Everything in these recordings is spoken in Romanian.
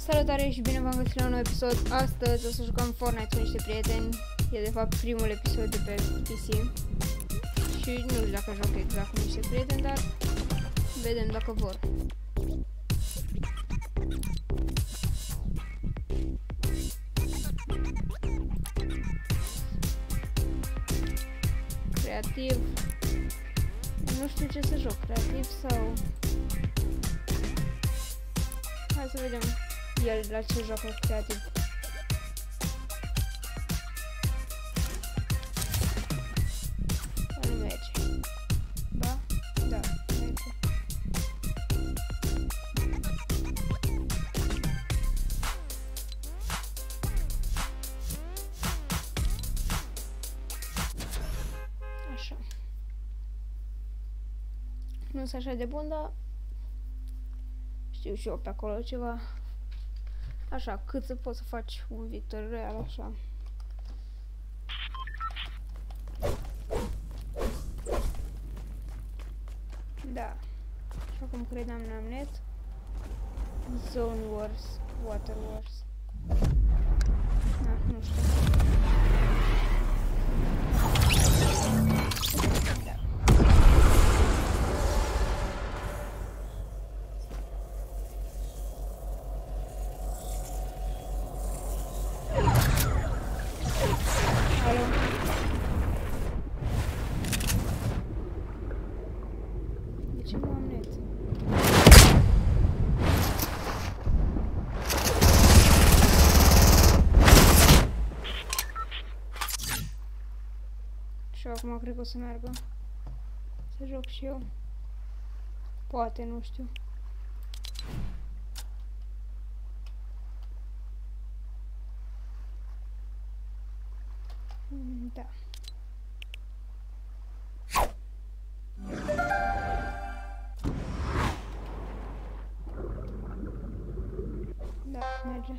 Salutare și bine v-am găsit la un nou episod. Astăzi o să jucăm Fortnite cu niște prieteni. E de fapt primul episod de pe PC. Și nu știu dacă joc exact cu niște prieteni, dar vedem dacă vor. Creativ. Nu știu ce să joc, creativ sau... Hai să vedem el la ce joacă creativ. Nu merge. Ba? Da, merge. Așa. Nu sunt așa de bun, dar știu și eu pe acolo ceva. Așa, cât să poți să faci un victor real, așa. Da. Așa cum credeam n-am net. Zone Wars, Water Wars. Da, nu știu. Da. Și acum cred că o să meargă să joc și eu. Poate, nu știu. Da. Da, merge.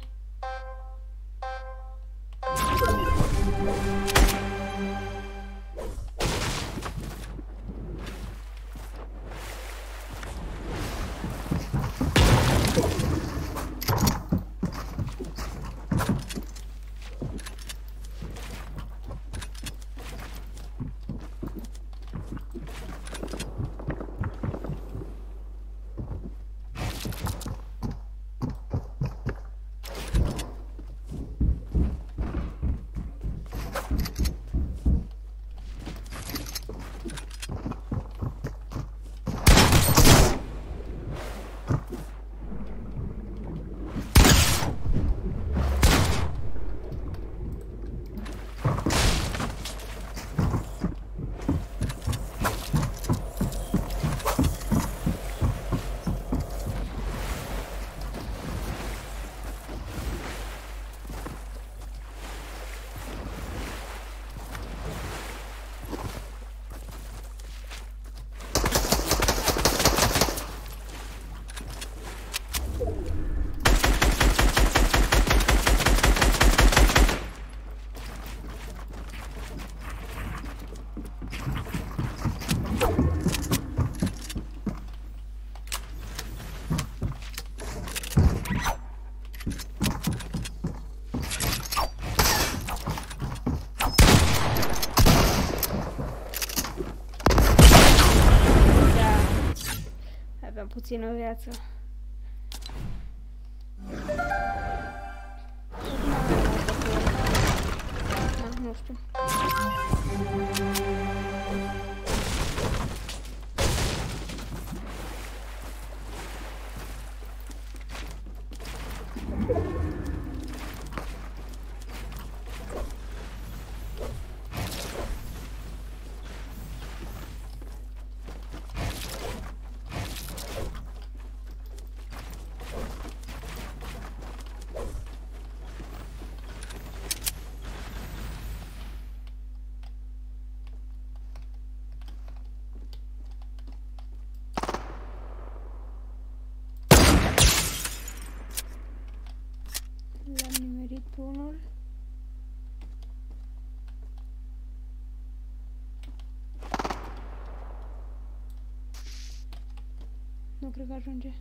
Puțină viață. Da, nu știu. L-am nimerit pe unul. Nu cred că ajunge.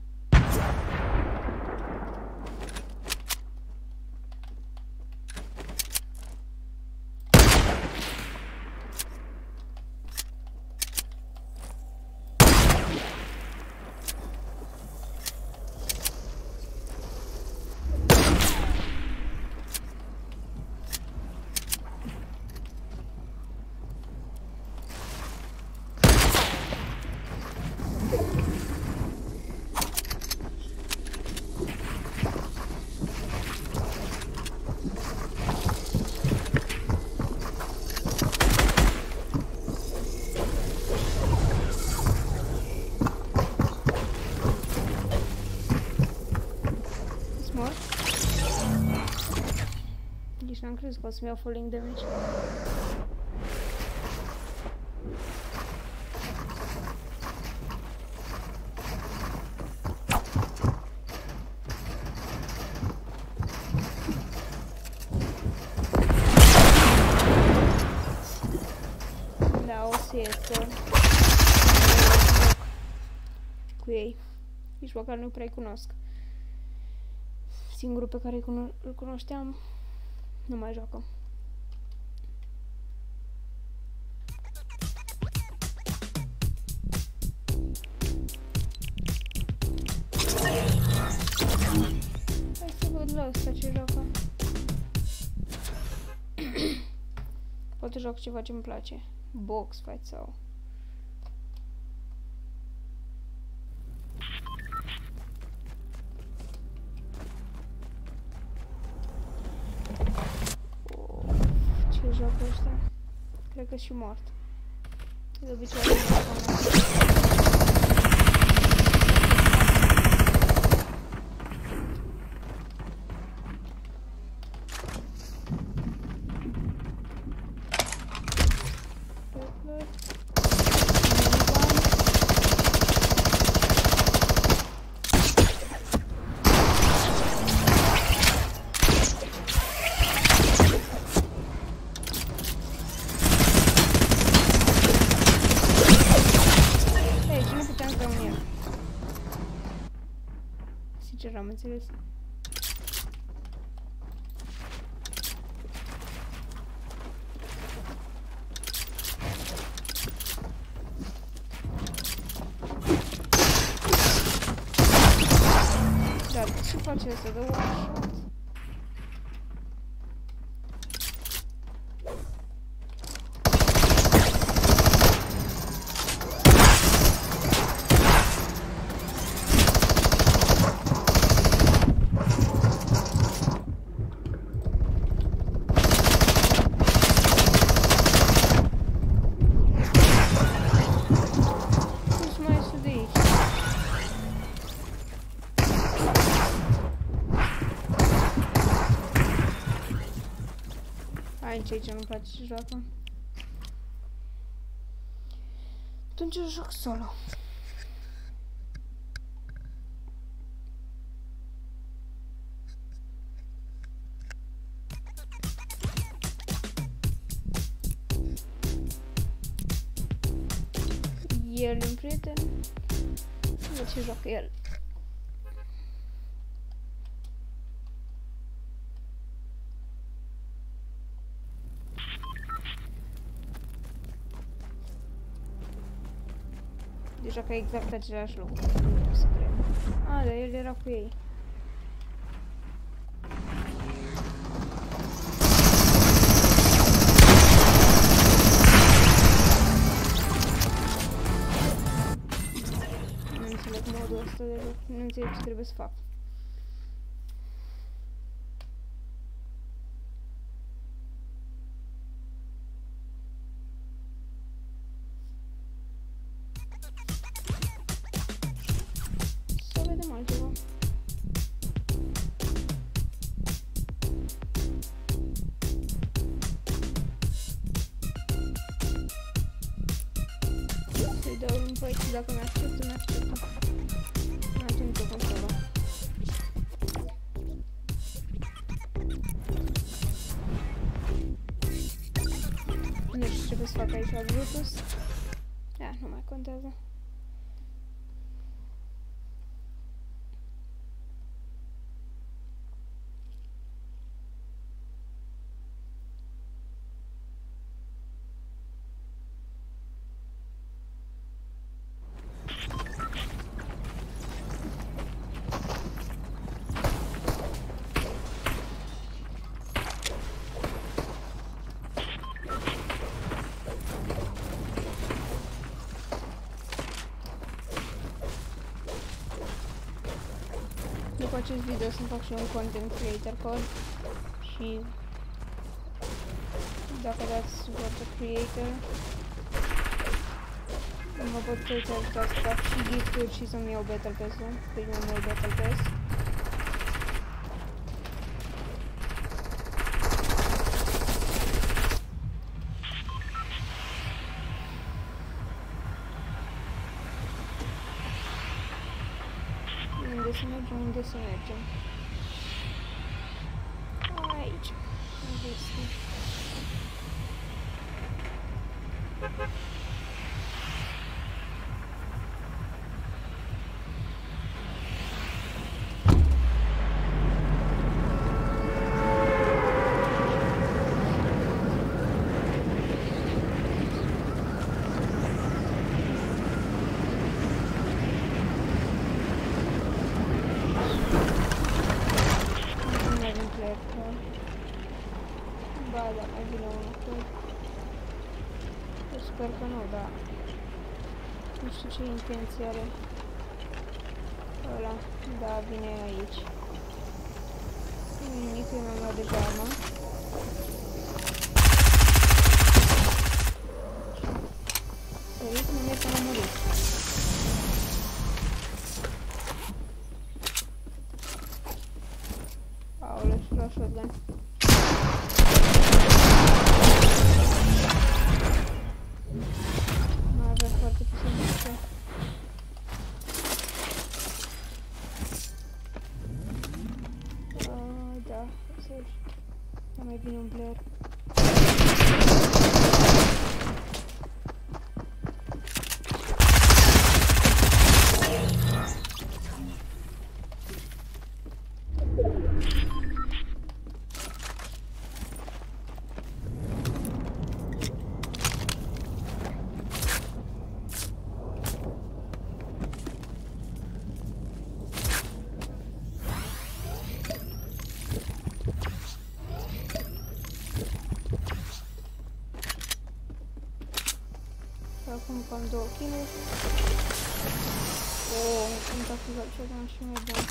n-am crezut că o să-mi iau falling damage. Da, o să ies că cu ei. Nici măcar nu prea-i cunosc. Singurul pe care îl cunoșteam nu mai joacă. Hai să văd la ăsta ce joacă. Poate joc ceva ce-mi place. Box fight sau... Ce joacă ăștia? Cred că și mort. De obicei am înțeles. Dar ce face asta? Dă one shot. Aici nu-mi place ce joacă. Atunci eu joc solo. El e un prieten. Văd ce joacă el. Deja că e exact același lucru. Nu pot să cred. A, dar el era cu ei. Nu înțeleg modul ăsta de joc. Nu înțeleg ce trebuie să fac. Altceva. Să-i dau un invite și dacă mi-acceptă, mi-acceptă. N-am ce nicio consolă. Nu știu ce trebuie să fac aici la Bluetooth. Da, nu mai contează. După acest video să-mi fac și un content creator code și dacă dați suport creator mă pot să fac și gift-uri și să-mi iau Battle Pass-ul, primul meu Battle Pass. Unde să mergem? Unde să mergem? Aici. Aveți. Ba, da, mai vine unul cu... Eu sper că nu, dar... Nu știu ce intenție are. Ăla, da, vine aici. Nu nimic, eu mi-am luat deja arma. Sărit, nu merg că m-am murit. Aoleu, și lua shotgun. Mai avem foarte puțin mișcă. Da, să-și... Da, mai vine un player. Acum cam 2 kill-uri. Sunt acuzat shotgun și mergem.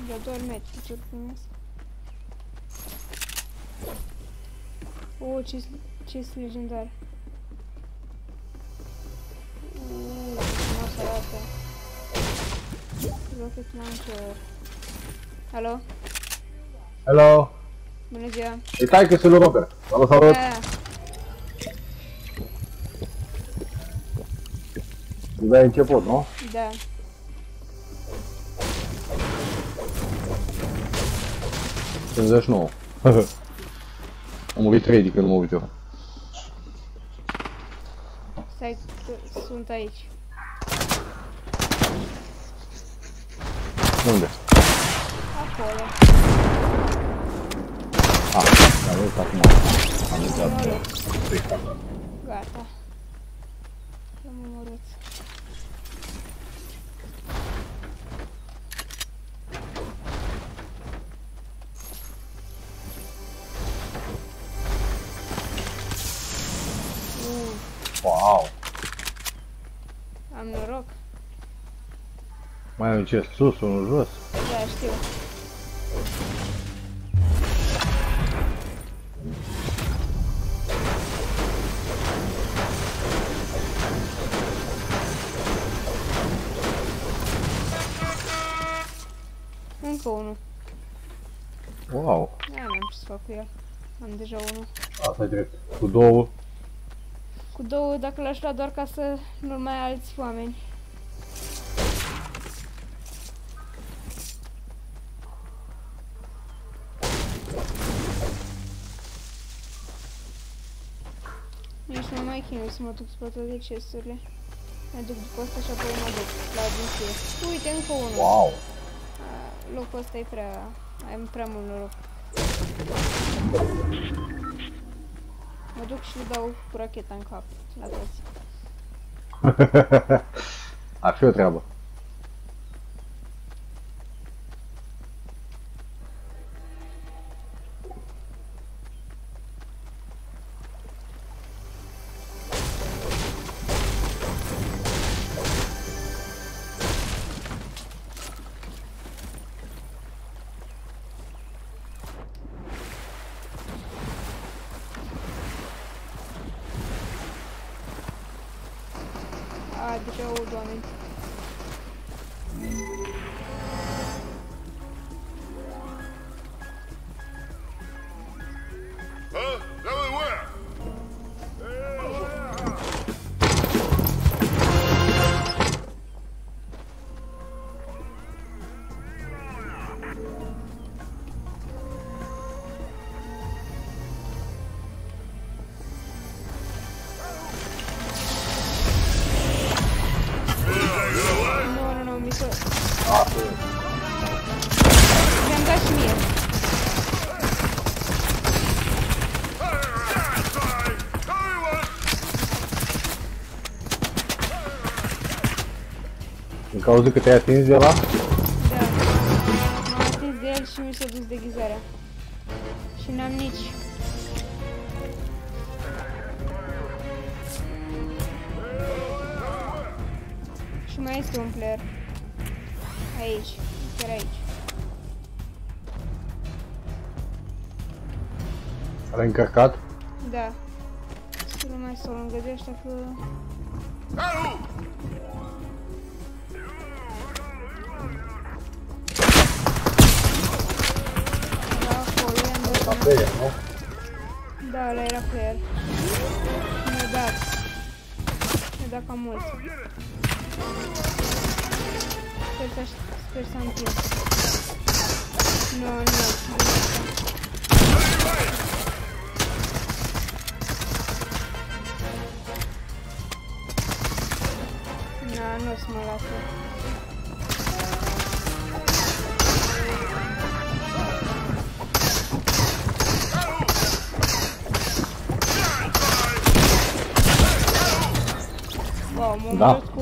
Da, doar metri primesc. Ce legendar. Frumos arată. Rocket launcher. Alo? Hello! Bună ziua! E taică să-l Robert. Salut, salut! Da. De început, nu? Da. Pânzăși nouă. Am murit 3 de când mă uit eu. Stai, sunt aici. Unde? Acolo. Am văzut acum. Am intrat pe camera. Gata. L-am omorât. Wow! Am noroc. Mai e un chest sus, unul jos. Da, știu. Încă unul. Wow! Da, n-am ce să fac cu el. Am deja unul. Asta e drept. Cu două. Cu două, dacă l-aș lua doar ca să nu mai ai alți oameni. Nici nu mai chinui să mă duc spre toate chesturile. Mă duc după asta și apoi mă duc la agenție. Uite, încă unul. Wow! Locul ăsta e prea... Am prea mult noroc. Mă duc și îl dau cu racheta în cap, la toți. Ar fi o treabă. Deja aud oameni. Mi-am dat și mie. Din cauza că te-ai atins de la? Da. M-am atins de el și mi s-a dus deghizarea. Și n-am nici. Și mai este un player. Aici. Chiar aici. L-ai încărcat? Da. Să nu mai stau lângă de ăștia că... Da, acolo, i-am dat una. Nu? Da, ăla era player. Mi-a dat. Mi-a dat cam mult. Sper să am timp. Nu. Nu o să mă lasă. Wow, m-am Da. omorât cu...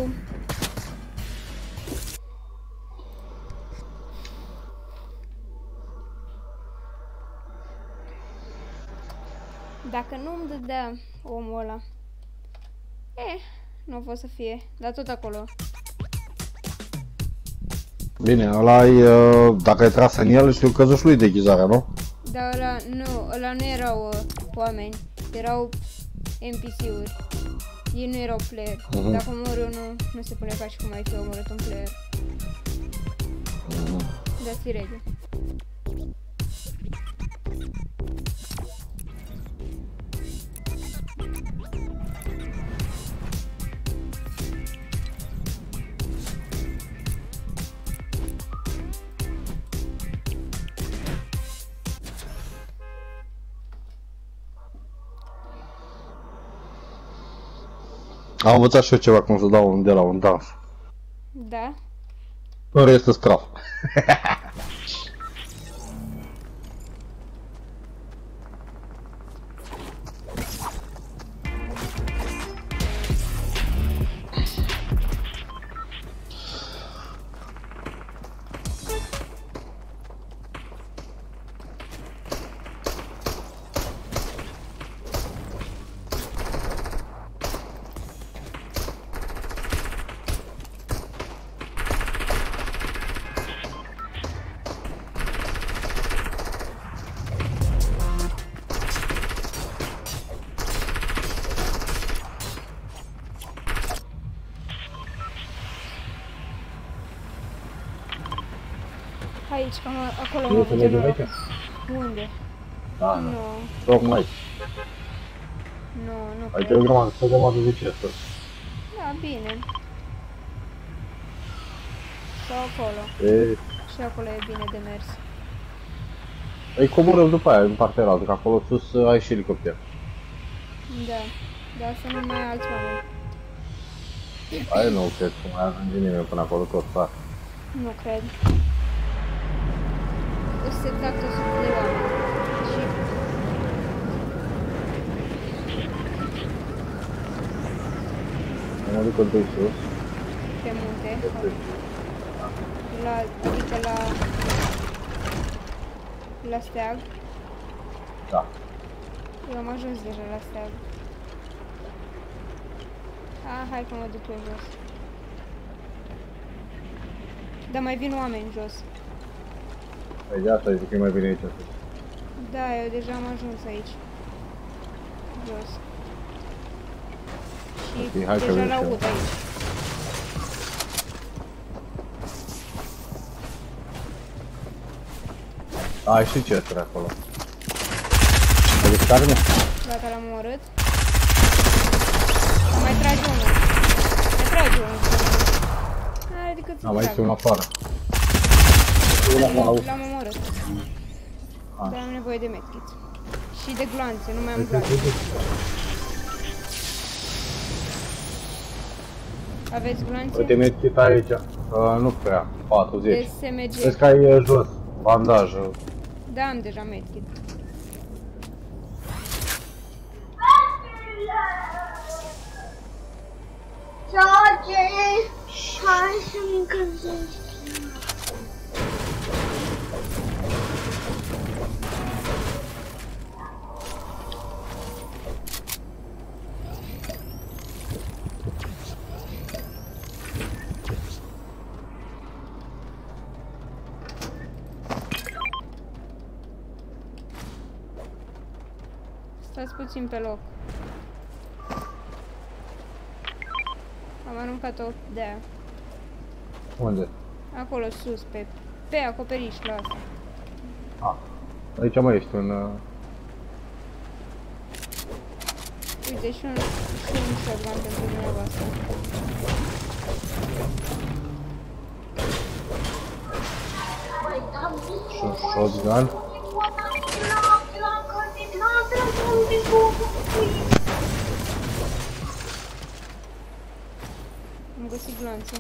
Dacă nu-mi dădea omul ăla... nu a fost să fie, dar tot acolo. Bine, dacă ai tras în el, știu că și lui deghizarea, nu? Dar ăla nu erau oameni, erau NPC-uri. Ei nu erau player. Dacă omor eu, nu se pune ca și cum ai fi omorât un player. Dar fi ready. Am învățat și eu ceva cum să dau de la un dans. Da? În rest îți praf. Aici, cam acolo am avut genul. Unde? Da, Nu. Tocmai. Nu Ai cred. o grămadă de chestii. Da, bine. Sau acolo. Și acolo e bine de mers. Îi coborâm după aia, în partea aia, că acolo sus ai și elicopter. Da. Dar să nu mai ai alți oameni. Aia nu cred că mai ajunge nimeni până acolo tot sar. Nu cred. Sunt exact 100 de oameni. Și... Mă duc întâi sus. pe munte. Adică la steag. Da. Eu am ajuns deja la steag. Hai că mă duc eu jos. Dar mai vin oameni jos. Păi de asta zic că e mai bine aici. Da, eu deja am ajuns aici. Jos. Și Ok, hai că deja vin și l-au eu. avut aici. Ai și ce este acolo. Ai de carne? Gata, l-am omorât. Mai trage unul. Mai trage unul. Hai, decât să Mai este unul afară. L-am omorât. Dar am nevoie de medkit. Și de gloanțe, nu mai am gloanțe. Aveți gloanțe? Uite, medkit aici. Nu prea. 40. De SMG. Vezi că ai jos. Bandaj. Da, am deja medkit. George, hai să-mi încălzești. Stați puțin pe loc. Am aruncat-o de aia. Unde? Acolo sus, pe acoperiș, la asta. Aici mai este un... Uite, și un shotgun pentru dumneavoastră. shotgun. Am găsit gloanțe.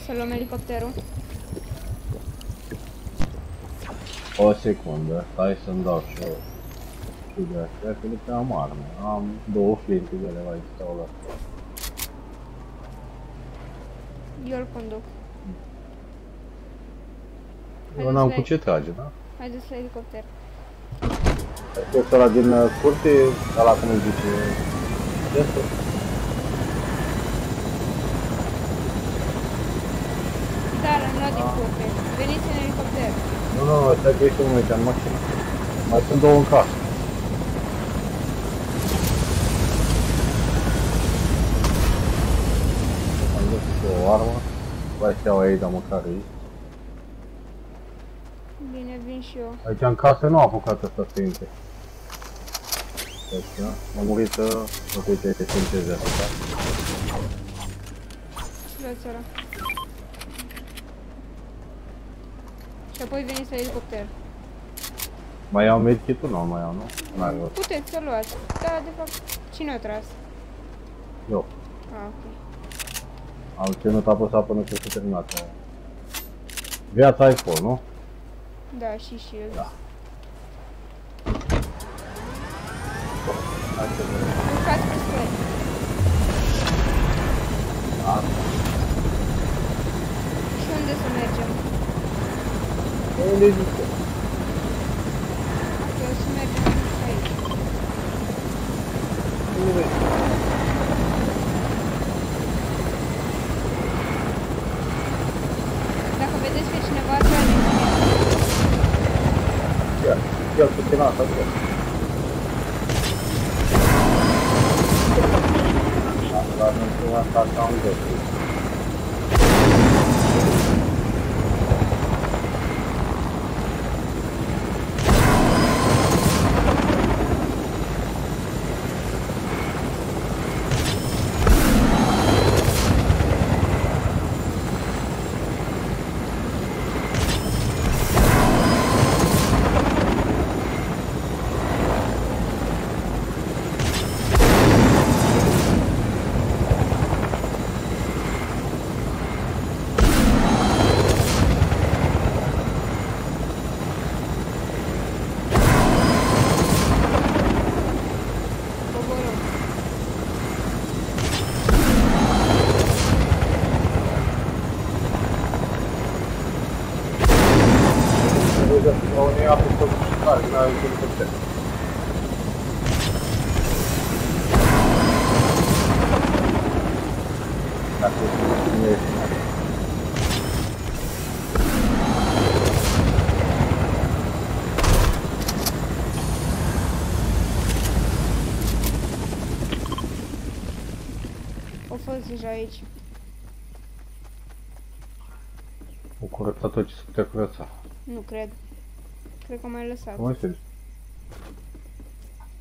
Să luăm elicopterul. O secundă, stai să-mi dau și eu. Și de astea, că nu prea am arme. Am două flinte de ele mai stau la asta. Eu îl conduc. Eu n-am cu ce trage, da? Haideți la elicopter. Este ăla din curte, ăla cum îi zice... Este? Da, l-am luat din curte. Veniți în elicopter. Nu, ăsta că este unul aici în mașină. Mai sunt două în casă. Am găsit o armă. Vai steaua ei, dar măcar ei. Bine, vin și eu. Aici în casă nu a apucat ăsta să intre. Deci, da? M-a murit, uite, te simțezi asta. Luați ăla. Și apoi veniți la elicopter. Mai iau medkit-ul? Nu, mai iau, nu? N-are rost. Puteți să luați. Da, de fapt, cine a tras? Eu. Ok. Am ținut apăsat până ce s-a terminat. Viața ai fost, nu? Da, și shield. Da. Hai să vedem. Urcați pe scări. Asta. Și unde să mergem? Unde zice? Eu să mergem aici. Unde? Dacă vedeți pe cineva, trage. Ia puțin asta, bă. La întâlnirea asta am găsit. Au fost deja aici. O curățat tot ce se putea curăța. Nu cred. Cred că am mai lăsat. Cum este?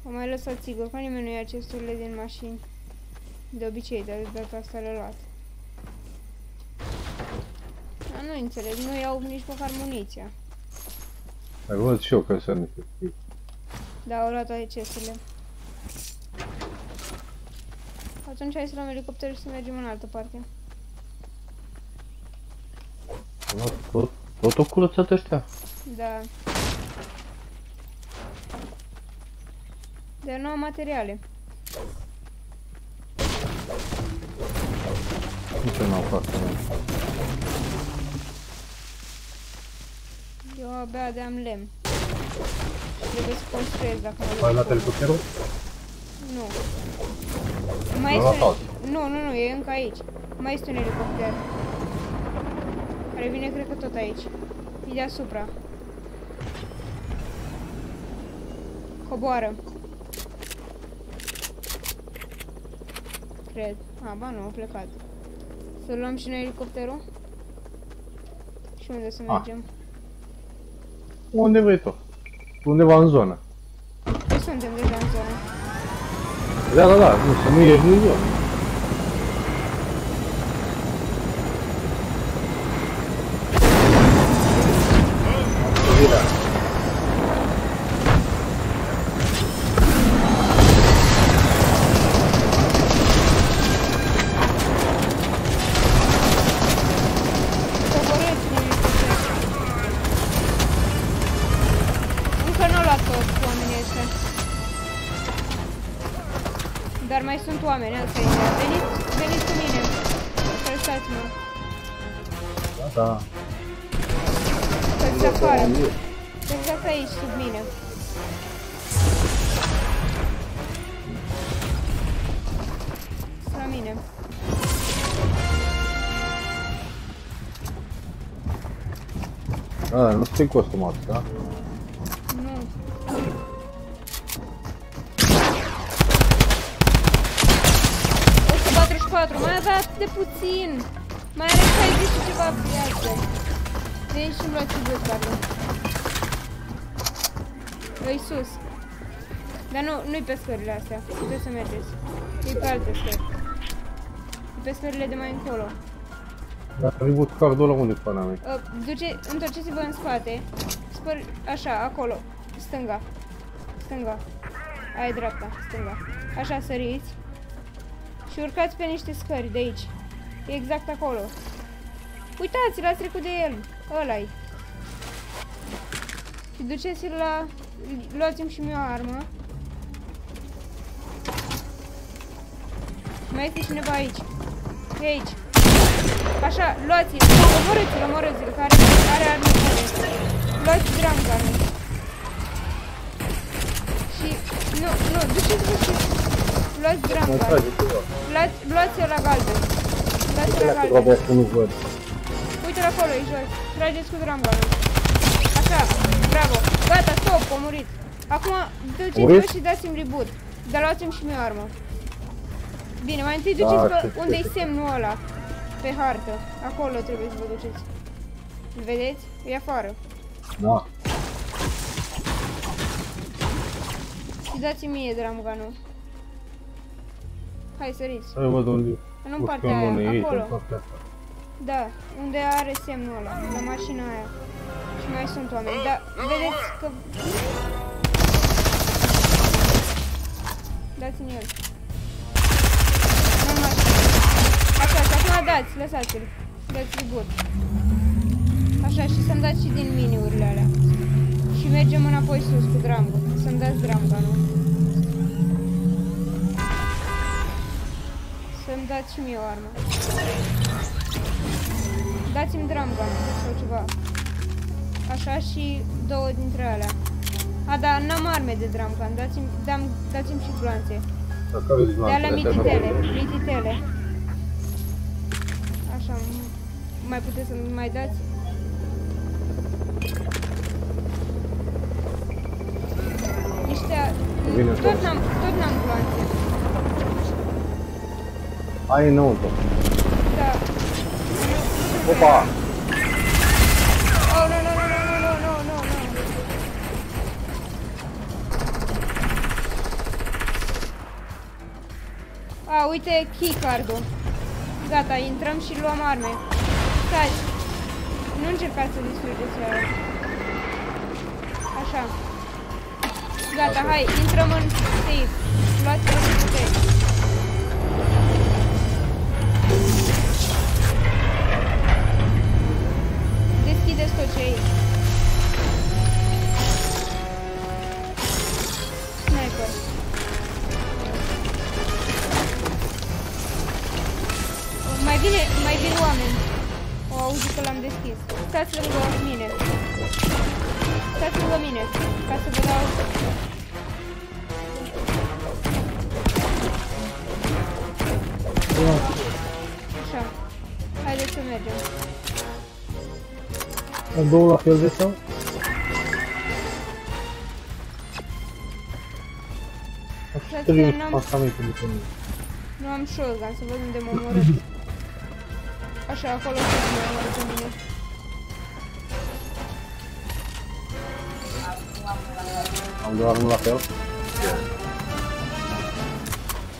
Am mai lăsat sigur că nimeni nu ia chesturile din mașini. De obicei, dar de data asta le-a luat. Dar nu înțeleg, nu iau nici măcar muniția. Ai văzut și eu că sunt niște stii. Da, au luat toate chesturile. Atunci hai să luăm elicopterul și să mergem în altă parte. Tot o curățat ăștia? Da. Dar nu am materiale. Nici eu n-am foarte mult. Eu abia am lemn. Și trebuie să construiesc dacă mă Ai luat duc. elicopterul? Nu. Mai Nu este... l-a luat. Nu, e încă aici. Mai este un elicopter. Care vine, cred că tot aici. E deasupra. Coboară. Cred. Ba nu, a plecat. Să luăm și noi elicopterul? Și unde să mergem? Unde vrei tu? Undeva în zonă. Păi suntem deja în zonă. Da, nu, să nu ieși din zonă. Coborâți din elicopter. Încă nu au luat toți oamenii ăștia. Dar mai sunt oameni, asta e ideea. Veniți cu mine. Lăsați-mă. Da. Să-ți afară. Exact aici, sub mine. La mine. Da, nu știi costumat, da? Nu. 144, mai avea atât de puțin. Mai are 60 și ceva viață. Veni și-mi luați bucarul. Îi sus. Dar nu-i pe scările astea. Puteți să mergeți. E pe alte scări. E pe scările de mai încolo. Dar reboot cardul ăla unde pana mea? Întorceți-vă în spate. Așa, acolo. Stânga. Stânga. Aia e dreapta. Stânga. Așa, săriți. Și urcați pe niște scări de aici. E exact acolo. Uitați, l-ați trecut de el. Ăla-i. Și duceți-l la... Luați-mi și mie o armă. Mai este cineva aici. E aici. Așa, luați-l. Omorâți-l, care are arme bune. Luați dramganul. Și... Nu, duceți-vă și... Luați dramganul. Luați-l la galben. Luați-l la galben. Nu văd. Uite-l acolo, e jos. Trageți cu dramganul. Așa, bravo. Gata, stop, a murit. Acum, duceți-vă și dați-mi reboot. Dar luați-mi și mie o armă. Bine, mai întâi duceți-vă unde-i semnul ăla. Pe hartă. Acolo trebuie să vă duceți. Îl vedeți? E afară. Da. Și dați-mi mie dramganul. Hai, săriți. Să văd unde. În partea aia, acolo. Da, unde are semnul ăla, la mașina aia. Și mai sunt oameni, dar vedeți că... Dați-mi el. Nu mașină. Așa, și acum dați, lăsați-l. Dați reboot. Așa, și să-mi dați și din mini-urile alea. Și mergem înapoi sus cu dramgul. Să-mi dați dramganul. Să-mi dați și mie o armă. Dați-mi dramganul sau ceva. Așa și două dintre alea. A, da, n-am arme de dramgan. Dați-mi și gloanțe. De alea mititele. Așa, mai puteți să-mi mai dați? Niște... Tot n-am gloanțe. Hai înăuntru. Da. Opa! Oh, nu, nu, nu, nu, nu, nu, nu, nu. A, uite keycard-ul. Gata, intrăm și luăm arme. Stai. Nu încercați să distrugeți la ăla. Așa. Gata, hai, intrăm în safe. Luați-vă ce puteți. Deschideți tot ce e aici. Sniper. Mai vin oameni. O auzit că l-am deschis. Stați lângă mine. Stați lângă mine. Ca să vă dau... Așa. Haideți să mergem. În două la fel de sau? Nu am shotgun, să văd unde mă omorât. Așa, acolo să mă omorât pe mine. Am doar unul la fel?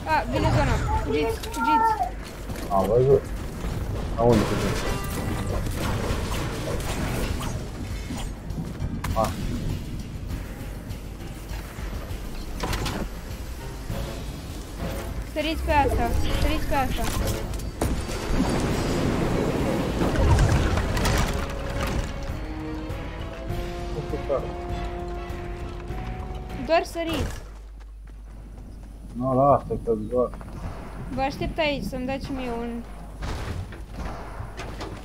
A, vine zona. Fugiți, fugiți. Am văzut. La unde fugiți? Ah. Săriți pe asta, săriți pe asta. Doar săriți. Nu, la asta, că doar. Vă aștept aici să-mi dați mie un...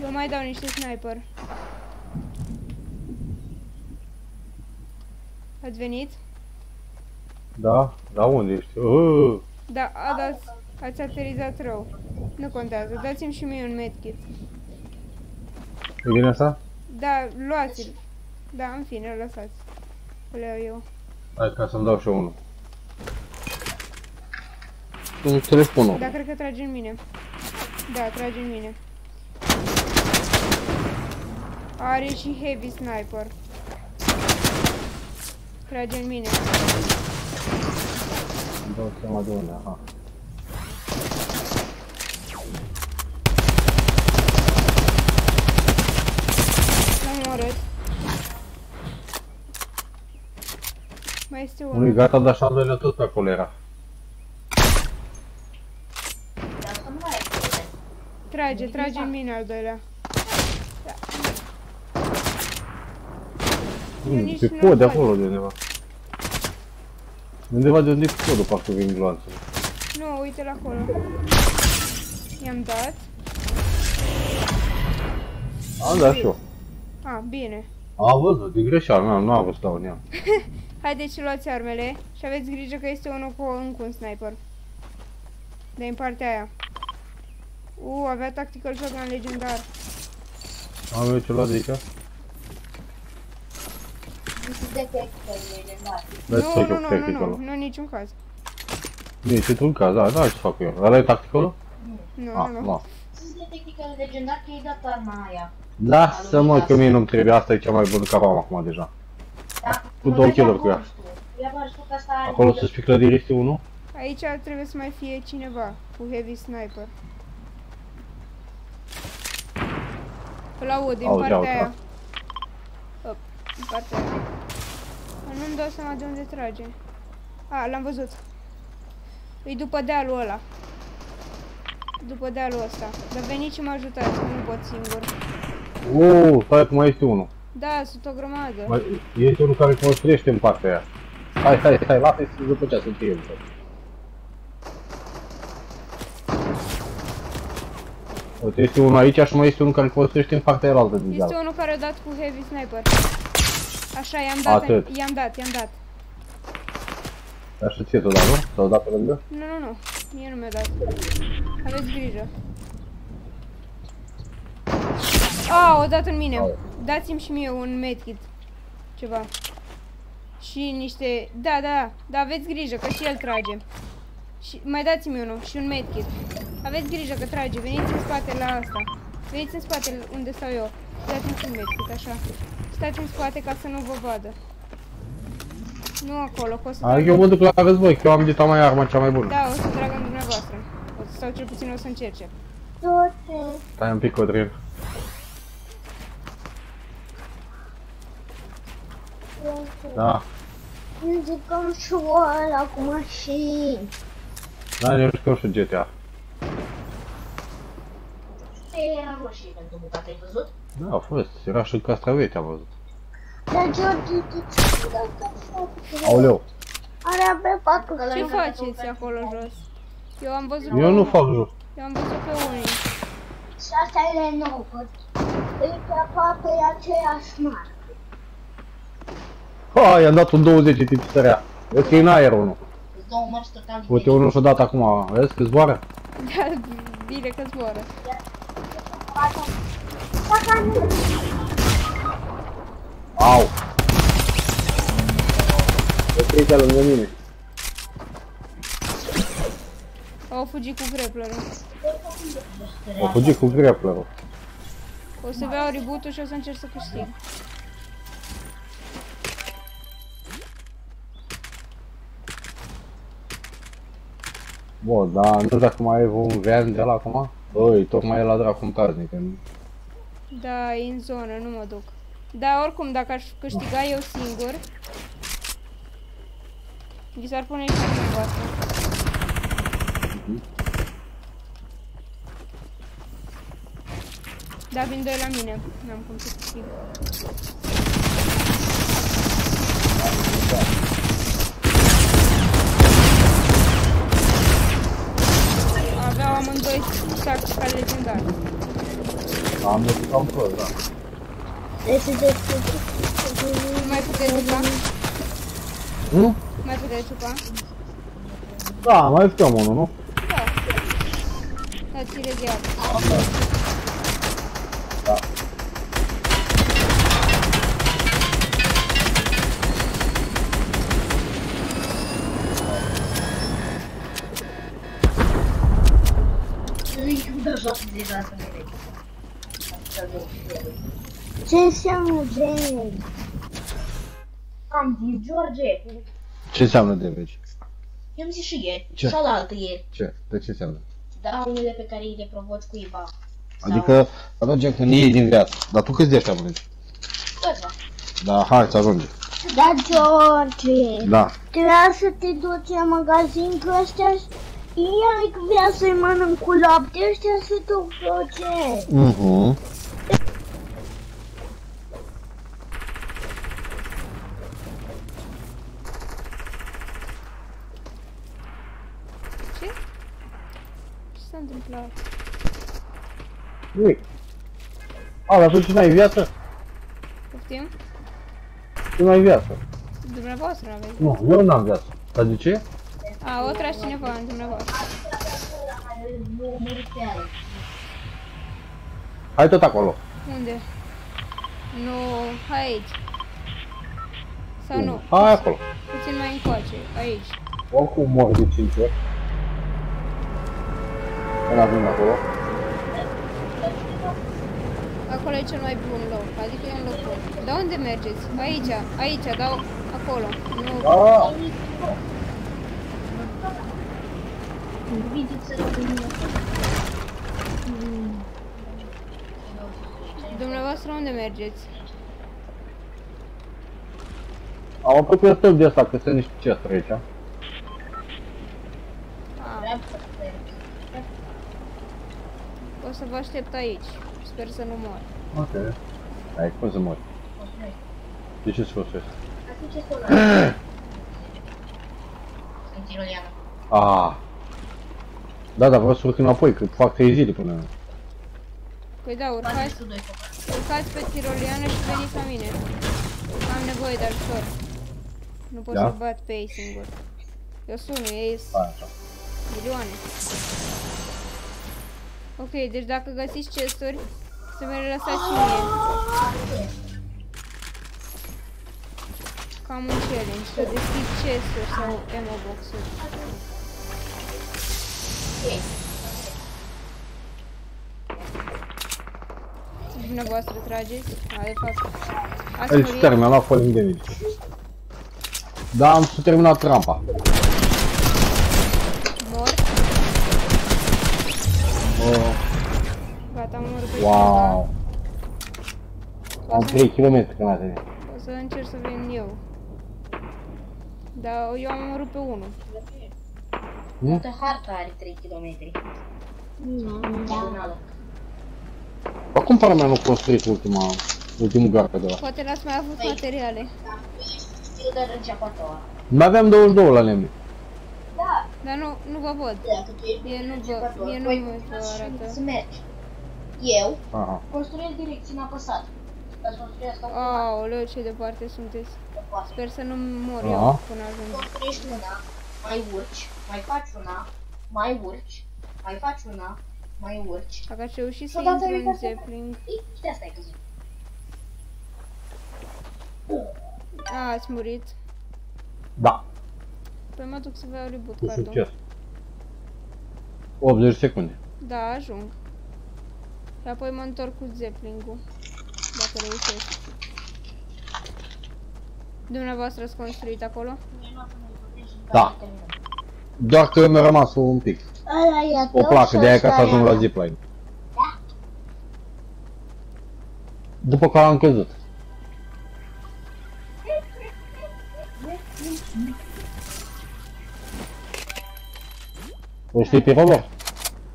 Eu mai dau niște sniper. Ați venit? Da? Da unde ești? Da, ați aterizat rău. Nu contează, dați-mi și mie un medkit. E bine asta? Da, luați-l. Da, în fine, lăsați. Îl iau eu. Hai ca să-mi dau și eu unul. Un telefonul. Da, cred că trage în mine. Da, trage în mine. Are și heavy sniper. Trage în mine. Îmi dau seama de unde, aha. L-am omorât. Mai este unul. Nu-i gata, dar și al doilea tot pe acolo era. Trage în mine al doilea. Da. Pe pod de acolo de undeva. Undeva de unde e podul, parcă vin gloanțele. Nu, uite-l acolo. I-am dat. Am dat și eu. A, bine. Am văzut, din greșeală, nu am văzut să dau în ea. Haideți și luați armele și aveți grijă că este unul cu încă un sniper. Din partea aia. Avea tactical shotgun legendar. Am eu ce luat de aici? Nu, niciun caz. Nici într-un caz, da, ce fac eu? Ăla e tacticalul? Nu. Sunt de tactical legendar că i-ai dat arma aia. Lasă-mă că mie nu-mi trebuie, asta e cea mai bună cap am acum deja. Cu 2 kill-uri cu ea. Acolo sus pe clădire este unul? Aici trebuie să mai fie cineva cu heavy sniper. Îl aud din partea aia. Din partea aia. Nu-mi dau seama de unde trage. A, l-am văzut. E după dealul ăla. După dealul ăsta. Dar veniți și mă ajutați, că nu pot singur. Stai că mai este unul. Da, sunt o grămadă. Este unul care construiește în partea aia. Hai, lasă-i să după ce sunt eu. Uite, este unul aici și mai este unul care construiește în partea aia altă din deal. Este unul care a dat cu heavy sniper. Așa, i-am dat. Dar și ție tot dat, nu? S-au dat pe lângă? Nu. Mie nu mi-a dat. Aveți grijă. O dat în mine. Dați-mi și mie un medkit. Ceva. Și niște... Da, aveți grijă, că și el trage. Și mai dați-mi unul și un medkit. Aveți grijă că trage, veniți în spate la asta. Veniți în spate unde stau eu. Dați-mi și un medkit, așa. Stați în spate ca să nu vă vadă. Nu acolo, că o să Adică eu mă duc la război, că eu am dita mai arma cea mai bună. Da, o să tragă în dumneavoastră. Sau cel puțin o să încerce. Stai un pic, Codrin. Da. Ne jucăm și ăla cu mașini. Da, ne jucăm și GTA. Era roșie pentru bucată, ai văzut? Da, a fost. Era și castraveți, am văzut. Dar George, de ce dacă așa? Aoleu. Are abia 4. Ce faceți acolo jos? Eu am văzut Eu nu fac jos. Eu am văzut pe unii. Și asta e Lenovo. Uite, aproape e aceeași marcă. Ha, i-am dat un 20 de tip sărea. Vezi că e în aer unul. Îți dau un mărci total. Uite, unul și-o dat acum. Vezi că zboară? Da, bine că zboară. Au! Opriți lângă mine. Au fugit cu grapplerul. O fugi cu grapplerul. O să beau reboot-ul și o să încerc să câștig. Bă, dar nu știu dacă mai e un van de la acum? Băi, tocmai e la dracu în caznic. Da, e în zonă, nu mă duc. Dar oricum, dacă aș câștiga eu singur, vi s-ar pune și dumneavoastră. Da, vin doi la mine. N-am cum să câștig. Aveau amândoi tactica legendară. Am văzut am fost, da. Nu mai puteți juca? Nu? Mai puteți juca? Da, mai jucăm unul, nu? Da. Dați-le de apă. Da. Ce înseamnă damage? Am zis, George. Ce înseamnă damage? Eu am zis și ieri. Ce? Și alaltă ieri. Ce? De ce înseamnă? Daunele pe care îi le provoci cuiva. Adică, atunci când iei din viață. Dar tu câți de ăștia mănânci? Câțiva. Da, hai să ajunge. Da, George. Da. Trebuia să te duci la magazin cu ăștia și Iaric vrea să-i mănânc cu lapte, ăștia se duc proces. Ce? Ce s-a întâmplat? Nimic. A, dar tu ce n-ai viață? Poftim? Tu n-ai viață. Dumneavoastră aveți. Nu, eu n-am viață. Dar de ce? A, o tragi cineva în dumneavoastră. Hai tot acolo. Unde? Nu, hai aici. Sau nu? Hai acolo. Puțin mai încoace, aici. Oricum mor de 5 ori. Până ajung acolo. Acolo e cel mai bun loc, adică e un loc bun. Dar unde mergeți? Aici, aici, dau acolo. Nu. Da. Dumneavoastră unde mergeți? Am apropiat stâlp de asta, că sunt niște chesturi aici. A, o să vă aștept aici. Sper să nu mor. Ok. Hai, cum să mori? De ce sfârșesc? Ah. Da, dar vreau să urc înapoi, că fac 3 zile până... Păi da, urcați pe tiroliană și veniți la mine. Am nevoie de ajutor. Nu pot Da? să bat pe ei singur. Eu sun, ei Hai, așa. milioane. Ok, deci dacă găsiți chesturi, să mi le lăsați și mie. Cam un challenge, să deschid chesturi sau ammo box-uri. Dumneavoastră trageți. A, de fapt. Ați El murit. se termină, a luat falling damage. Da, am terminat rampa. Mor. Oh, Gata, am omorât pe wow. cineva. Am 3 km când a venit. O să încerc să vin eu. Dar eu am omorât pe unul. Toată harta are 3 km. Diagonală. Acum pare mea nu construit ultimul gard de la. Poate n-ați mai avut materiale. Da, tu ești stil de înceapător. Mai aveam 22 la lemne. Da, Dar nu vă văd. dacă tu ești Mie nu începător, mie nu voi vă arată. să mergi. Eu Aha. construiesc direcții în apăsat. Ca să construiesc asta Aoleu, ce departe sunteți. de poate. Sper să nu mor Da. eu până ajung. Construiești una, mai urci, mai faci una, mai urci, mai faci una, mai urci. Dacă aș reuși să Și odată intru în uitați- Zeppelin. Și de asta ai căzut. A, ați murit. Da. Păi mă duc să vă iau reboot Cu cardul. succes. 80 secunde. Da, ajung. Și apoi mă întorc cu Zeppelin-ul. Dacă reușesc. Dumneavoastră ați construit acolo? Da. Doar că mi-a rămas un pic. Ăla e O placă de aia ca să ajung la zipline. După care am căzut. O știi pe Robert?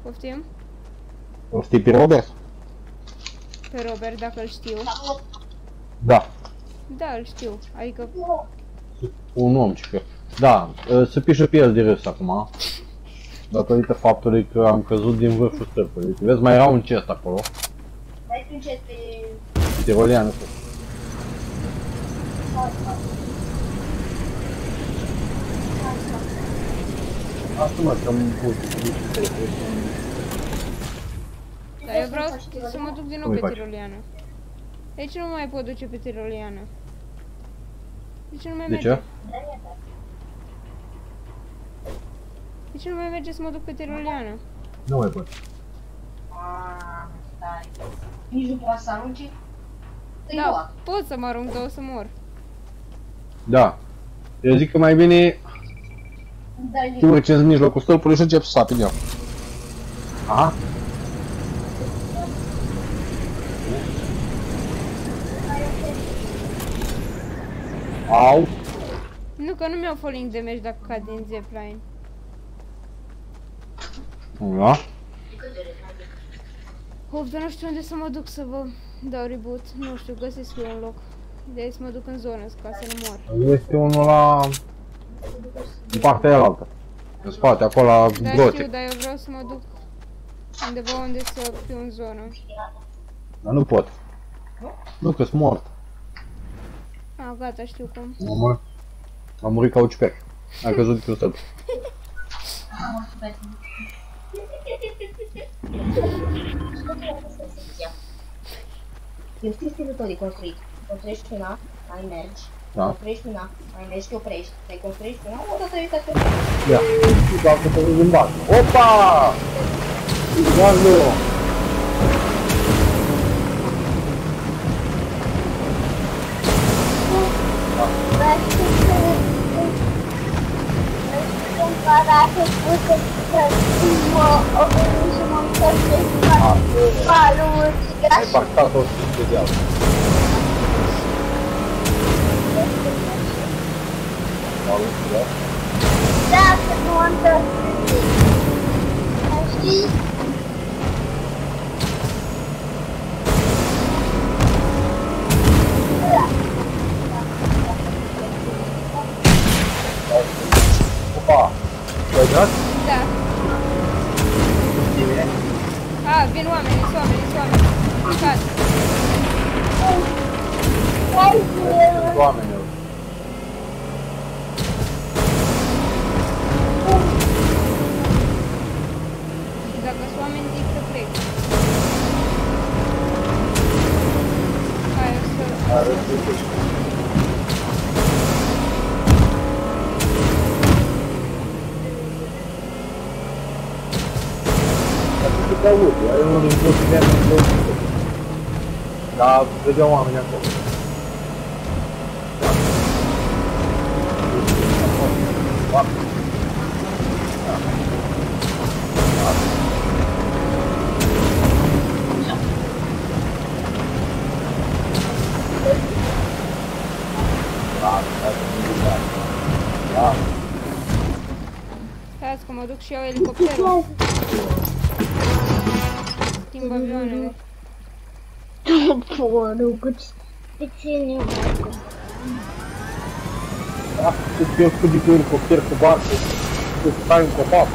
Poftim? O știi pe Robert? Pe Robert, dacă îl știu. Da. Da, îl știu. Adică, Un om, cică. Da, se pișă pe el de râs acum. Datorită faptului că am căzut din vârful stâlpului. Vezi, mai era un chest acolo. Mai încet pe... Tirolian ăsta. Asta mă, că am pus. dar eu vreau să mă duc din nou Cum pe îi faci? tiroliană. De ce nu mai pot duce pe tiroliană? De ce nu mai De merge? ce? De ce nu mai merge să mă duc pe tiroliană? Nu mai pot. Aaa, tare. Nici nu poate să arunci? Îi Da, lua. pot să mă arunc, dar o să mor. Da. Eu zic că mai bine Dai te din... urci în mijlocul stâlpului și începi să sapi în el. Aha. Au. Nu, că nu mi-au falling damage dacă cad din zipline. Da. Of, dar nu știu unde să mă duc să vă dau reboot. Nu știu, găsesc eu un loc. De să mă duc în zonă, ca să nu mor. Este unul la... în partea aia altă. În spate, acolo la Da, știu, grote. dar eu vreau să mă duc undeva unde să fiu în zonă. Dar nu pot. Nu, că-s mort. Ah, gata, știu cum. Am murit ca uciucac. A căzut pe stâlp. Eu știu stilul tău de construit. Construiești una, mai mergi. Da. Construiești una, mai mergi și oprești. Mai construiești una, o dată uitați pe Ia. Și dau că te în bani. Opa! Ia-l-o! Comparate cu mă veni să mă încălzesc baluri. Ai pactat o stinge de altă. Dacă nu am încălzit. Știi? Opa! Te-ai dat? Da. Ah, vin oamenii, sunt oameni. Cad. Hai Sunt oameni. Dacă sunt oameni, zic să plec. Hai, o să... să te auzi, ai unul din toți mergi în toți. Dar vedeau oamenii acolo. Stați că mă duc și eu elicopterul. Timp avioanele. Porul, câți pe cine merg? Să fie scudi cu elicopter, cu barcă, să stai în copac.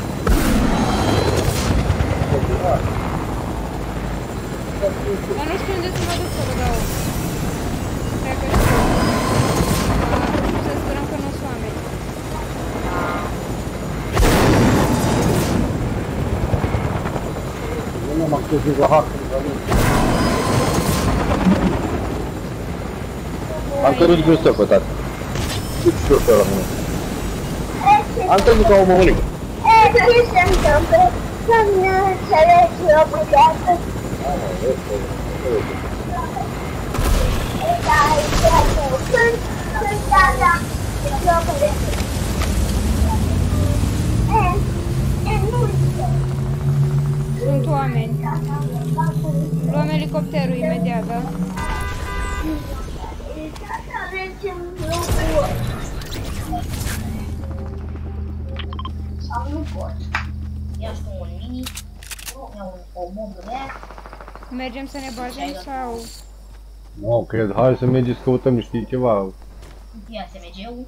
Dar nu știu unde să mă duc să vă dau. Cred că știu. Să sperăm că nu sunt oameni. Nu m-am scăzut la hack. Am căzut de pe stăpă, tati. Ce știu pe la mine? Am căzut ca o mămânică. Ce se întâmplă? Să nu înțelegi eu bugeată. Sunt oameni. Luăm elicopterul imediat, da? Sau nu pot. Ia știu un mini, iau o bombă de aia. Mergem să ne bazăm sau... Nu, cred, hai să mergem să căutăm, știi, ceva. Ia SMG-ul.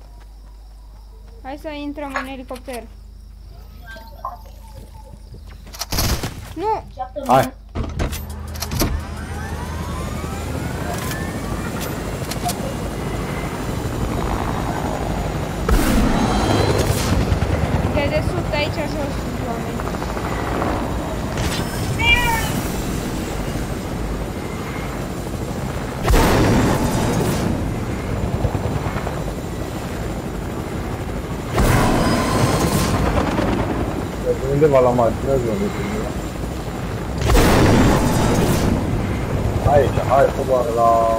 Hai să intrăm în elicopter. Nu! Hai. De desubt, aici jos sunt oameni. Undeva la margine, unde sunt. Aici, hai, coboară la...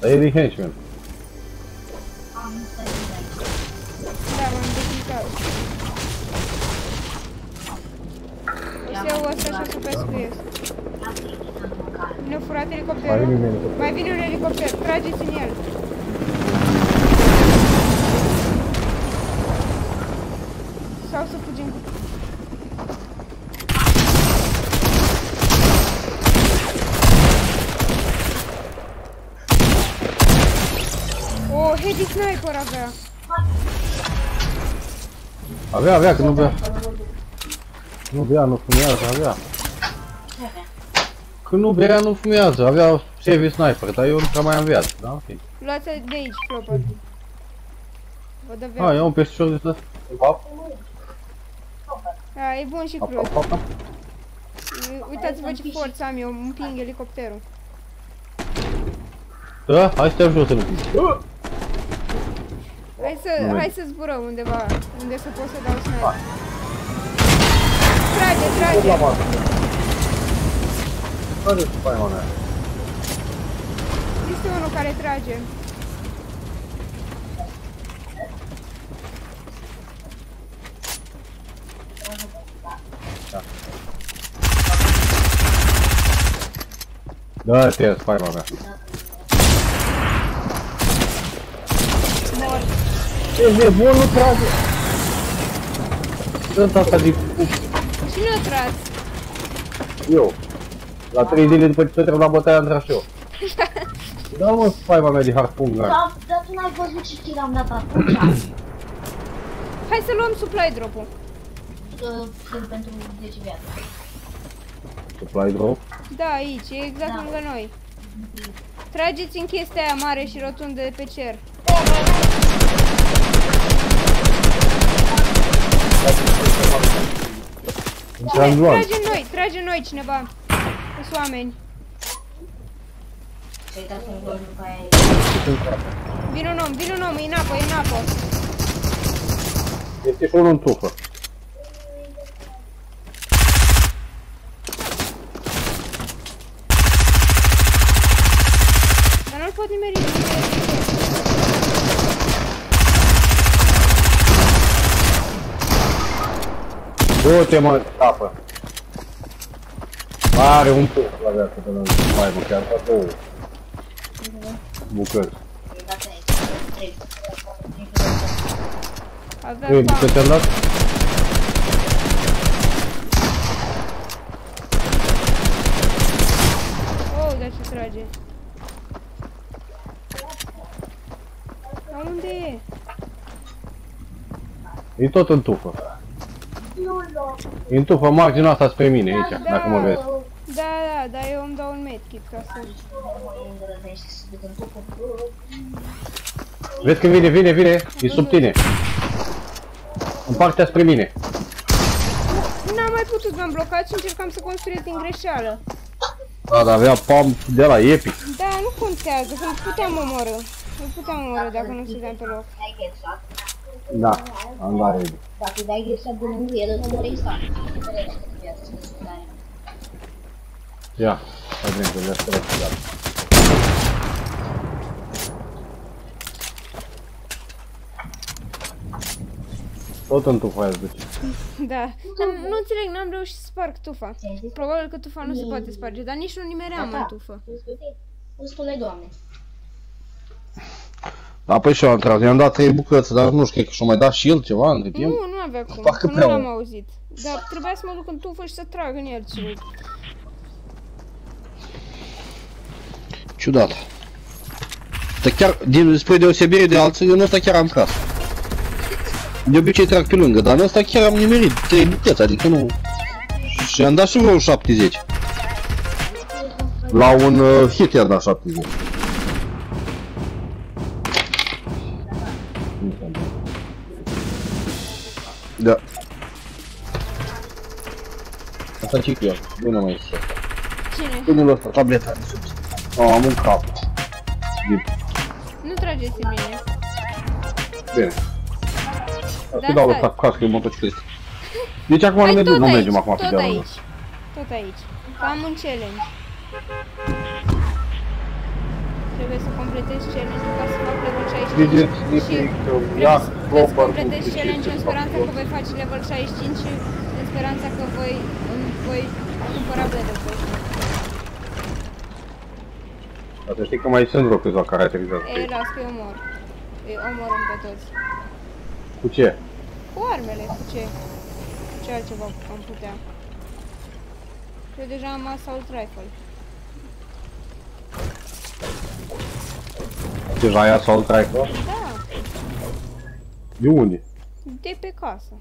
Heavy henchman. Da, m-am deplicat. O să iau ăsta și o să pescuiesc. Ne-a furat elicopterul. Mai vine un elicopter, trageți în el. Sau să fugim. Oh, heavy sniper avea. Avea, că nu bea. Nu bea, nu fumează, avea. Când nu bea, nu fumează, avea heavy sniper, dar eu nu prea mai am viață, da? Ok. Luați de aici, Flopper. Vă dă viață. Ah, ia un peștișor de ăsta. Da, e bun și crud. Uitați-vă ce forță am eu, împing elicopterul. Da? Hai să te ajut să nu fii. Hai să zburăm undeva, unde să pot să dau sniper. Trage! Care să faci, mă, Este unul care trage. Da-te, spaima mea. Mor. E nebun, nu trage! Sunt asta de cup. Cine a tras? Eu. La 3 zile după ce trebuie la bătaia am tras și eu. Da, mă, spaima mea de harpun, gun. Dar tu n-ai văzut ce kill am dat atunci? Hai să luăm supply drop-ul. Kill pentru 10 viață. Supply drop? Da, aici, e exact lângă noi. Trageți în chestia aia mare și rotundă de pe cer. Trage în noi cineva. Sunt oameni. Și uitați un gol după aia. Vine un om, e în apă. Este și unul în tufă. Dar nu-l pot nimeri. Du-te mă, apă. Are un tuf la viață pe noi. Hai mă, chiar ca două. Bucăți. Uitați aici. Avem Ce te-am dat? Oh, dar ce trage. Dar unde e? E tot în tufă. E în tufă, marginea asta spre mine aici, dacă mă vezi. Da, dar eu îmi dau un medkit ca să... Vezi că vine, e sub tine. În partea spre mine. N-am mai putut, m-am blocat și încercam să construiesc din greșeală. Da, dar avea pump de la epic. Da, nu contează, că îl puteam omorâ. Îl puteam omorâ dacă nu stăteam pe loc. Da, am dat ready. Dacă îi dai greșat de lângă el, îți mă resta. Ia, hai bine, că le-aș răspunde. Tot în tufa aia duce. Da. Nu înțeleg, n-am reușit să sparg tufa. Probabil că tufa nu se poate sparge, dar nici nu nimeream în tufă. Destule, Doamne. Da, păi și eu am tras, i-am dat 3 bucăți, dar nu știu, că și-o mai dat și el ceva între timp. Nu avea cum, Parcă că nu prea l-am mult. auzit. Dar trebuia să mă duc în tufă și să trag în el și... Ciudat. Dar chiar, spre deosebire de alții, eu în ăsta chiar am tras. De obicei trag pe lângă, dar în ăsta chiar am nimerit 3 bucăți, adică nu... Și am dat și vreo 70. La un hit i-am dat 70. Da. Asta ce cu el? Nu mai este. Cine? Unul ăsta, tableta. Oh, am un cap. Nu trageți în mine. Bine. Da, Să dau stai. ăsta cu cască, e motociclist. Deci acum Hai, nu mergem acum pe tot dealul. aici. Tot aici. Că am un challenge. Trebuie să completez challenge-ul ca să fac level 65 și trebuie să completez challenge în speranța că voi face level 65 și în speranța că voi cumpăra Blader Potion. Dar să știi că mai sunt vreo câțiva care aterizează. E, las că îi omor. Îi omorâm pe toți. Cu ce? Cu armele, cu ce? Ce altceva am putea? Eu deja am assault rifle. Deja ai assault rifle? Da, De unde? de pe casă.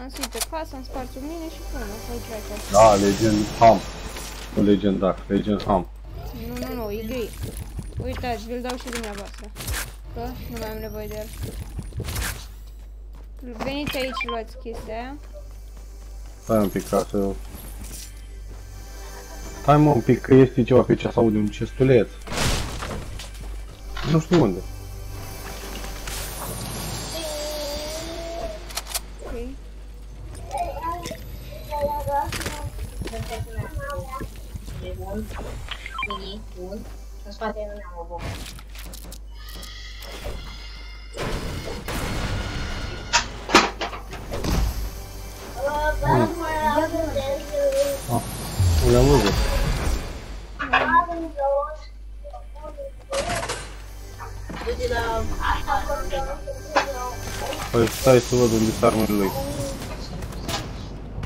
Am suit pe casă, am spart sub mine și pun assault rifle. Da, Legend Ham. Nu legendar, Legend Ham. Nu, e gri. Uitați, vi-l dau și dumneavoastră. Că nu mai am nevoie de el. Veniți aici și luați chestia aia. Stai un pic ca să... Stai mă un pic că este ceva pe ce să aude un cestuleț. Nu știu unde. Ok. E bun. Bun. În spate nu ne-am o bombă. Nu le-am văzut. Du-te la... Păi stai să văd unde sunt armele lui.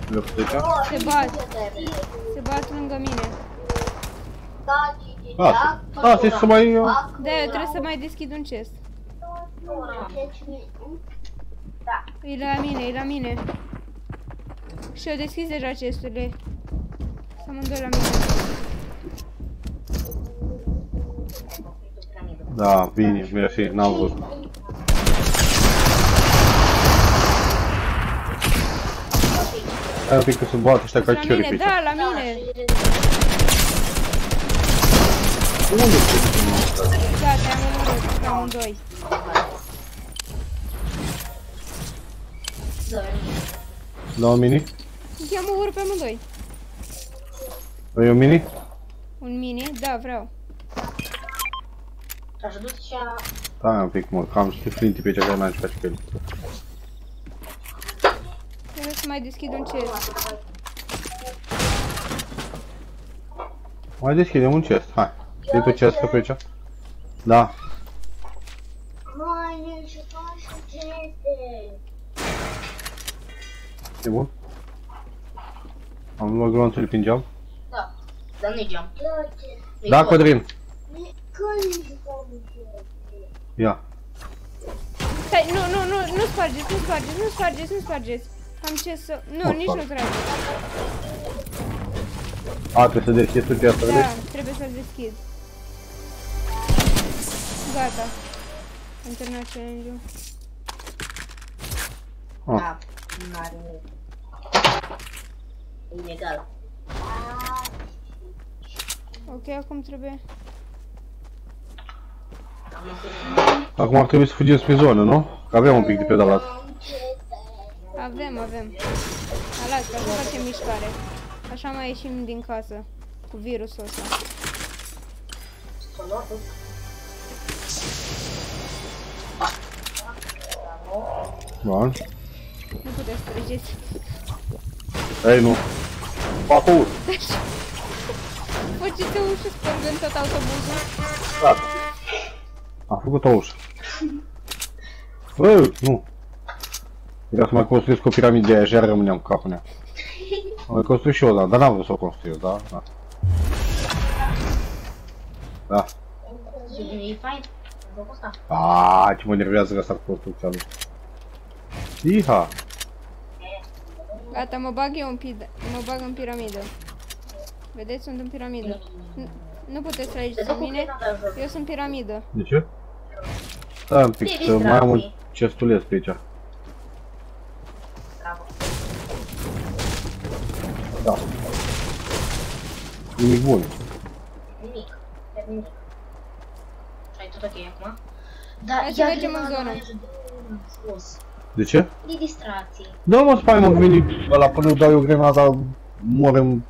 Le puteți? Se bat lângă mine. Lasă. Lasă să mai... Da, eu trebuie să mai deschid un chest. E la mine. Și eu deschis deja chesturile. Să amândoi la mine. Da, bine, mersi, n-am văzut. Stai un pic că se bate ăștia ca La chiori mine, pe aici. da, la mine. Unde sunt? Gata, am omorât pe amândoi. Da, un mini? I-am omorât pe amândoi. Vrei un mini? Un mini? Da, vreau. Aș duce Stai un pic, mă, că am știi flinti pe aici care n-am ce face cu el. Trebuie să mai deschid un chest. Mai deschidem un chest, hai. Știi tu chestul pe aici? Da. Hai, ne jucăm și cheste. E bun? Am luat glonțul prin geam? Da, dar nu-i geam. Da, Codrin. Când jucăm cheste? Ia. Stai, nu spargeți, nu spargeți, nu spargeți, nu spargeți. Am ce să... Nu, nici nu trage. A, trebuie să deschizi tu chestul, Da, vedeți? trebuie să-l deschid. Gata. Am terminat challenge-ul. Da, n-are nimic. E ilegal. Ok, acum trebuie... Acum ar trebui să fugim spre zonă, nu? Că avem un pic de pedalat. Avem. Alas, ca să facem mișcare. Așa mai ieșim din casă. Cu virusul ăsta. Bun. Nu puteți să treceți. Ei, nu. Fac o ușă. Faceți o ușă spărgând tot autobuzul. Gata. Am făcut o ușă. Bă, nu. Trebuia să mai construiesc o piramidă de aia și iar rămâneam cu capul în ea. Am mai construit și eu, dar n-am vrut să o construiesc, da? Da. Da. E fain? Jocul ăsta? Aaaa, ce mă nervează ăsta cu construcția lui. Iha! Gata, mă bag în piramidă. Vedeți, sunt în piramidă. Nu puteți să aici cu mine. Eu sunt piramidă. De ce? Stai un pic, să mai am un cestuleț pe aici. Bravo. Da. Nimic bun. Nimic. Nimic. Ai tot ok acum? Da, Hai să mergem în zonă. Scos. De ce? De distracție. Da, mă, spai, mă, veni ăla până dau eu grenada, mor în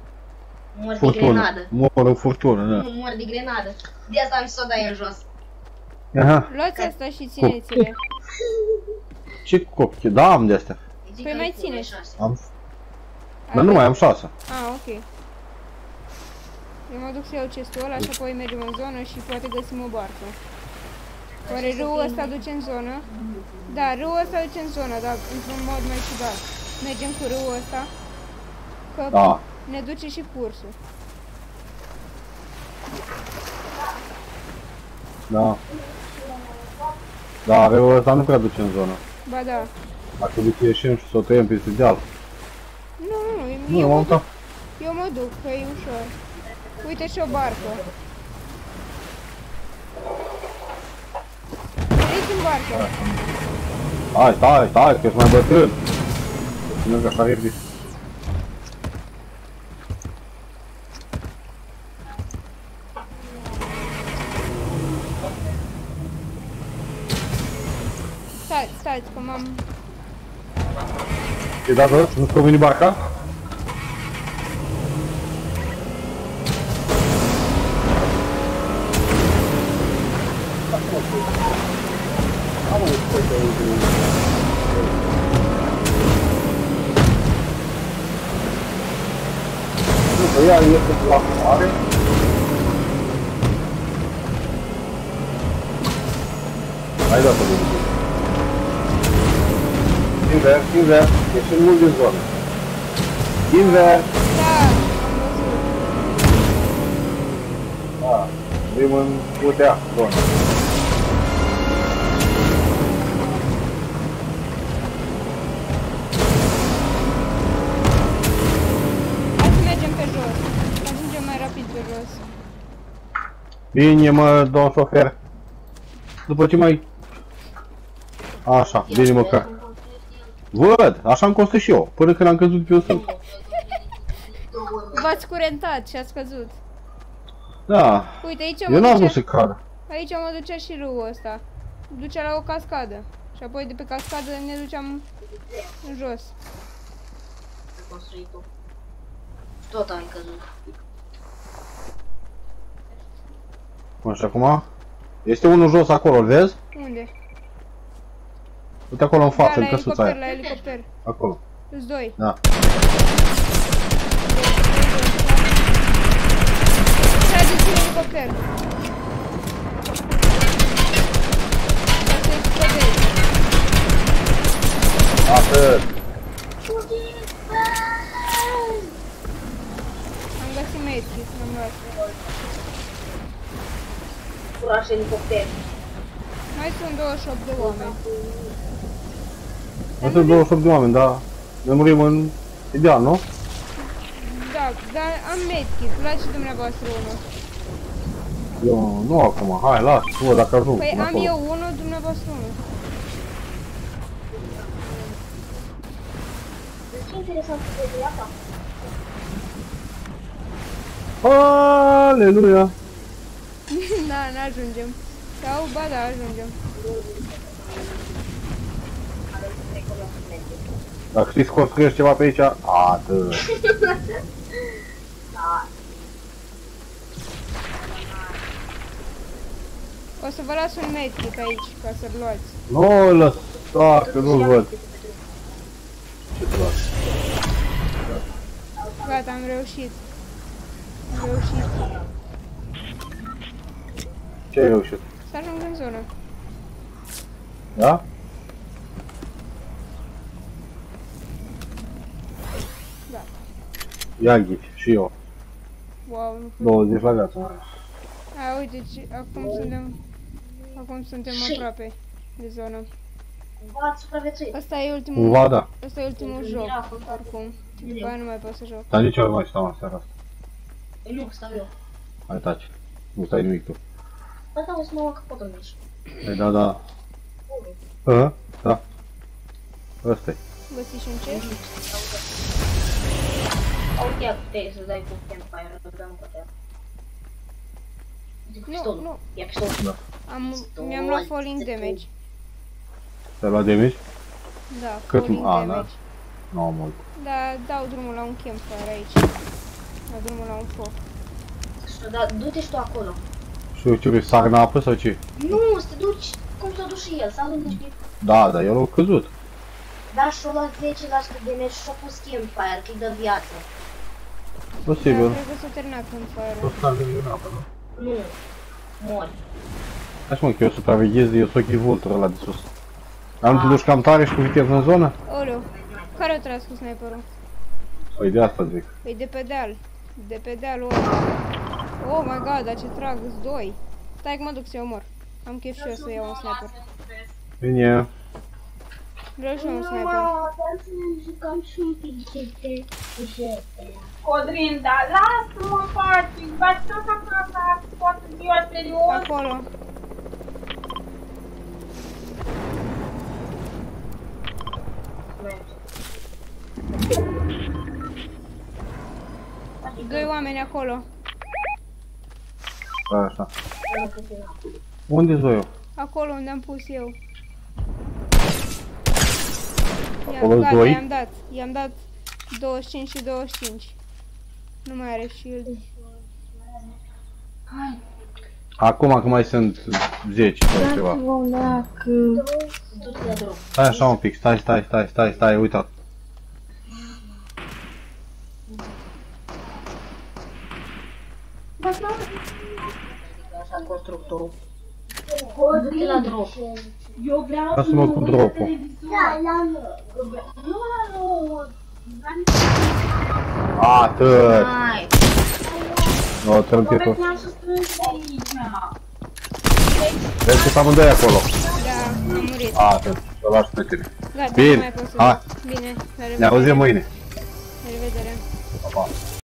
Mor de furtună. grenadă. Mor în furtună, da. Nu mor de grenadă. De asta am să o dai în jos. Aha. Luați asta și țineți-le. Ce copii? Da, am de-astea. Păi mai ține. Am. Dar nu mai am 6. Ah, ok. Eu mă duc să iau chestul ăla și apoi mergem în zonă și poate găsim o barcă. Oare râul ăsta duce în zonă? Da, râul ăsta duce în zonă, dar într-un mod mai ciudat. Mergem cu râul ăsta, că Da. ne duce și cursul. Da. Da, râul ăsta nu prea duce în zonă. Ba da. Ar trebui să ieșim și să o tăiem peste deal. Nu, Nu, m-am dat. eu mă duc, că e ușor. Uite și o barcă. Veniți în barcă. Stai, că ești mai bătrân. Ține că așa e. Stați, că m-am... E dată? Nu-ți conveni barca? Nu, ea este la mare. Hai dat-o de lucru. Invers, ieșim mult din zonă. Invers. Da, am văzut. Da, vim în putea, zonă. Hai să mergem pe jos. Să ajungem mai rapid pe jos. Bine, mă, domn șofer. După ce mai... Așa, bine măcar. Văd, așa am costat și eu, până când am căzut pe o stâncă. V-ați curentat și ați căzut. Da, Uite, aici eu n-am vrut să cadă. Aici mă ducea și râul ăsta. Ducea la o cascadă. Și apoi de pe cascadă ne duceam în jos. Construit-o. Tot am căzut. Bun, și acum? Este unul jos acolo, îl vezi? Unde? Uite acolo în față, Da, în la căsuța elicopter, aia. la elicopter. Acolo. Îți doi. Da. Trageți în elicopter. Ca să explodezi. Atât. Am găsit medkit, n-am luat. Curaj elicopter. Mai sunt 28 de oameni. Mai sunt 28 de oameni, da. Ne murim în ideal, nu? Da, dar am medkit. Luați și dumneavoastră unul. Eu nu acum, hai, las, văd dacă ajung Păi până am acolo. eu unul, dumneavoastră unul. Ce interesant să vezi asta. Aleluia! Da, n-ajungem. Sau, ba da, ajungem. Dacă știi să construiești ceva pe aici, atât. Da. O să vă las un medkit aici, ca să-l luați. Nu îl lăsa, că nu-l văd. Ce te las? Gata, am reușit. Am reușit. Ce ai reușit? Să ajung în zonă. Da? Da. Ia ghici, și eu. Wow, nu pot. 20 la gata. A, uite, acum suntem aproape de zonă. Ați supraviețuit. Asta e ultimul, Cumva da. asta e ultimul joc, oricum. După aia nu mai pot să joc. Dar nici eu nu mai stau în seara asta. Nu, stau eu. Hai taci. Nu stai nimic tu. Bă, da, o să mă fac pot mici. Păi da, da. Da. Ăsta-i. Găsiți și un chest? Auzi, ia, puteai să dai cu campfire, să dăm pe ea. Pistolul. Nu. Ia pistolul. Da. Mi-am luat falling damage. Ți-ai luat damage? Da, Cât? falling A, da. damage. Nu am mult. Da, dau drumul la un campfire aici. Dau drumul la un foc. Da, du-te și tu acolo. Și eu ce vrei, sar în apă sau ce? Nu, să te duci cum s-a dus și el, s-a liniștit. Da, dar el a căzut. Da, și-o luat 10% de damage și-o pus campfire, că-i dă viață. Posibil. Da, cred că s-a terminat campfire. O să sar în apă, nu? Nu, mori. Hai mă, că eu supraveghez, eu sunt Vulture ăla de sus. Am te duci cam tare și cu viteză în zonă? Oleu, care o tras cu sniperul? Păi de asta zic. Păi de pe deal. De pe dealul ăsta. Oh my god, dar ce trag, îs doi. Stai că mă duc să-i omor. Am chef și eu să iau un sniper. Bine. Vreau și eu un sniper. Dar să ne jucăm și un pic de Codrin, dar lasă-mă în pace, faci tot așa, poate ziua serios. Acolo. Doi oameni acolo. Așa. Unde-s voi eu? Acolo unde am pus eu. Acolo Gata, doi? i-am dat 25 și 25. Nu mai are shield. Acum că mai sunt 10 sau ceva. Du-te la drum. Stai așa un pic, stai, uita. Așa, constructorul. Du-te la drum. Eu vreau Lasă-mă cu drop-ul. Da, la Atât. Hai. O, trântitul. vreau să strâng aici. Vezi că s-am amândoi acolo. Da, am murit. Atât. Să lași pe tine. Gata, Bine, nu mai pot să hai. Bine, la Ne revedere. auzim mâine. La revedere. Pa, pa.